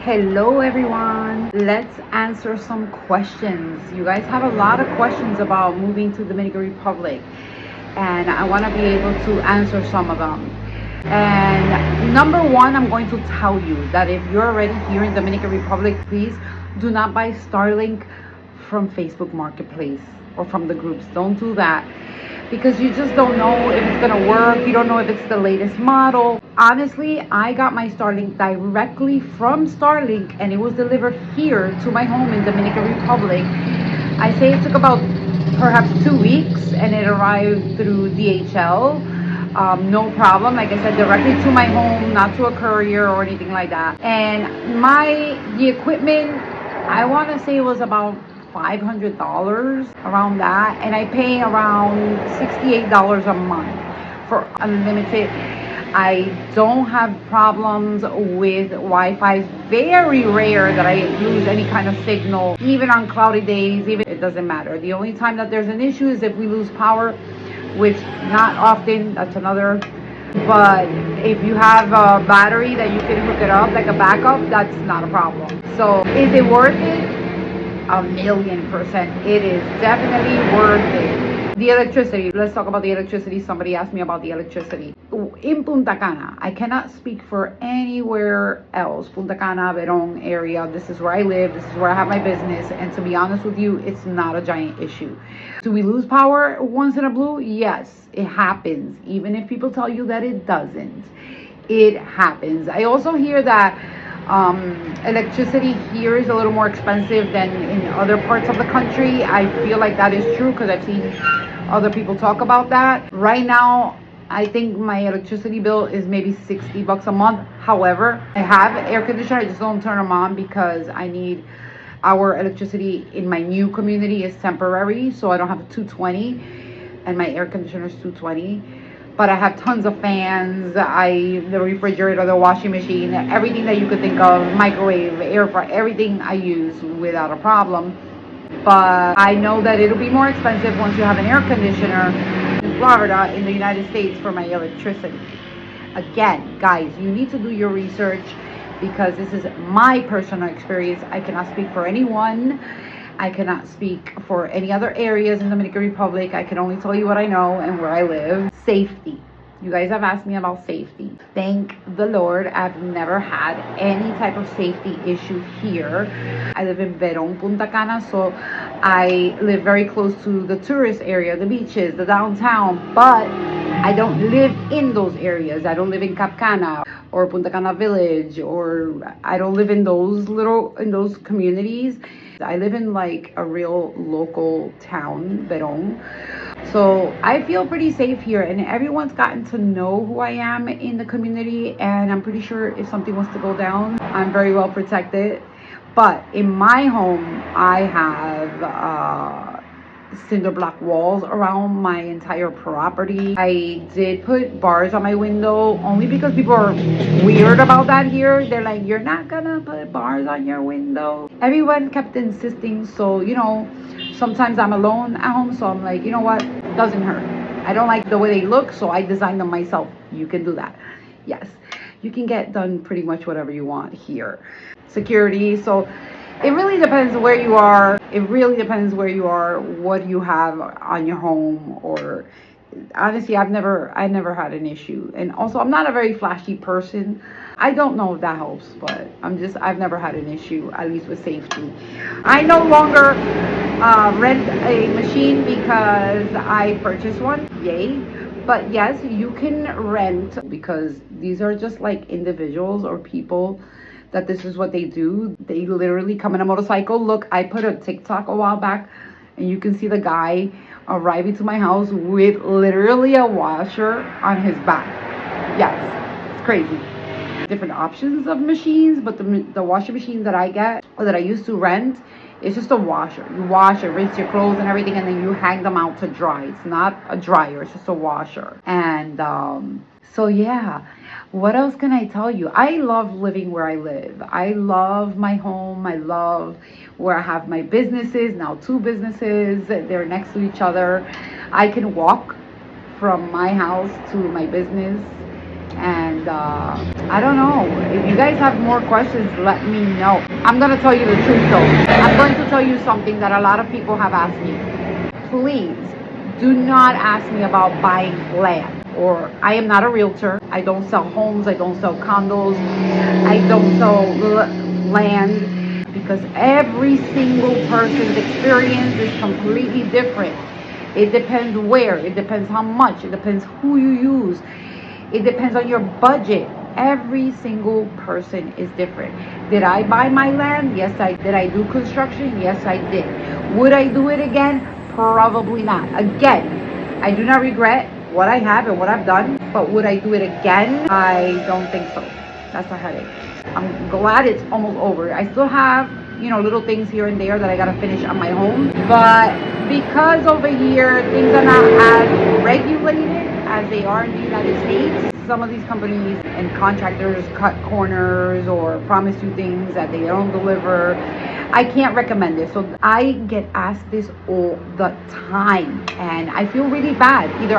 Hello everyone. Let's answer some questions. You guys have a lot of questions about moving to Dominican Republic, and I want to be able to answer some of them. And number one, I'm going to tell you that if you're already here in Dominican Republic, please do not buy Starlink from Facebook Marketplace or from the groups. Don't do that, because you just don't know if it's gonna work. You don't know if it's the latest model. Honestly, I got my Starlink directly from Starlink, and it was delivered here to my home in Dominican Republic. I say it took about perhaps 2 weeks, and it arrived through DHL. No problem, like I said, directly to my home, not to a courier or anything like that. And the equipment, I want to say it was about $500, around that, and I pay around $68 a month for unlimited. I don't have problems with Wi-Fi. It's very rare that I lose any kind of signal, even on cloudy days. Even it doesn't matter. The only time that there's an issue is if we lose power, which not often. That's another. But if you have a battery that you can hook it up like a backup, that's not a problem. So is it worth it? 1,000,000%. It is definitely worth it. The electricity. Let's talk about the electricity. Somebody asked me about the electricity. In Punta Cana, I cannot speak for anywhere else. Punta Cana, Verón area. This is where I live. This is where I have my business. And to be honest with you, it's not a giant issue. Do we lose power once in a blue? Yes, it happens. Even if people tell you that it doesn't, it happens. I also hear that electricity here is a little more expensive than in other parts of the country. I feel like that is true because I've seen other people talk about that. Right now, I think my electricity bill is maybe $60 a month. However, I have air conditioner. I just don't turn them on because I need our electricity in my new community is temporary, so I don't have a 220, and my air conditioner is 220. But I have tons of fans, the refrigerator, the washing machine, everything that you could think of, microwave, air fryer, everything I use without a problem. But I know that it'll be more expensive once you have an air conditioner in Florida, in the United States, for my electricity. Again, guys, you need to do your research, because this is my personal experience. I cannot speak for anyone. I cannot speak for any other areas in the Dominican Republic. I can only tell you what I know and where I live. Safety. You guys have asked me about safety. Thank the Lord, I've never had any type of safety issue here. I live in Verón, Punta Cana, so I live very close to the tourist area, the beaches, the downtown, but I don't live in those areas. I don't live in Cap Cana or Punta Cana Village, or I don't live in those communities. I live in like a real local town, Verón. So I feel pretty safe here, and everyone's gotten to know who I am in the community, and I'm pretty sure if something was to go down, I'm very well protected. But in my home, I have cinder block walls around my entire property. I did put bars on my window only because people are weird about that here. They're like, you're not gonna put bars on your window. Everyone kept insisting, so sometimes I'm alone at home, so I'm like, you know what, doesn't hurt. I don't like the way they look, so I designed them myself. You can do that. Yes, you can get done pretty much whatever you want here. Security, so it really depends where you are. It really depends where you are, what you have on your home, or honestly, I've never had an issue. And also, I'm not a very flashy person. I don't know if that helps, but I've never had an issue, at least with safety. I no longer rent a machine because I purchased one. Yay. But yes, you can rent, because these are just like individuals or people that this is what they do. They literally come in a motorcycle. Look, I put a TikTok a while back, and you can see the guy arriving to my house with literally a washer on his back. Yes, it's crazy. Different options of machines, but the washing machine that I get, or that I used to rent, it's just a washer. You wash it, rinse your clothes and everything, and then you hang them out to dry. It's not a dryer, it's just a washer. And so yeah, what else can I tell you? I love living where I live. I love my home. I love where I have my businesses, now 2 businesses. They're next to each other. I can walk from my house to my business And I don't know. If you guys have more questions, let me know. I'm going to tell you the truth though. I'm going to tell you something that a lot of people have asked me. Please do not ask me about buying land. Or I am not a realtor. I don't sell homes. I don't sell condos. I don't sell land, because every single person's experience is completely different. It depends where. It depends how much. It depends who you use. It depends on your budget. Every single person is different. Did I buy my land? Yes, I did. I do construction? Yes, I did. Would I do it again? Probably not. Again, I do not regret what I have and what I've done, but would I do it again? I don't think so. That's a headache. I'm glad it's almost over. I still have, little things here and there that I gotta finish on my home, but because over here things are not as regulated as they are in the United States, some of these companies and contractors cut corners or promise you things that they don't deliver. I can't recommend this. So I get asked this all the time and I feel really bad. Either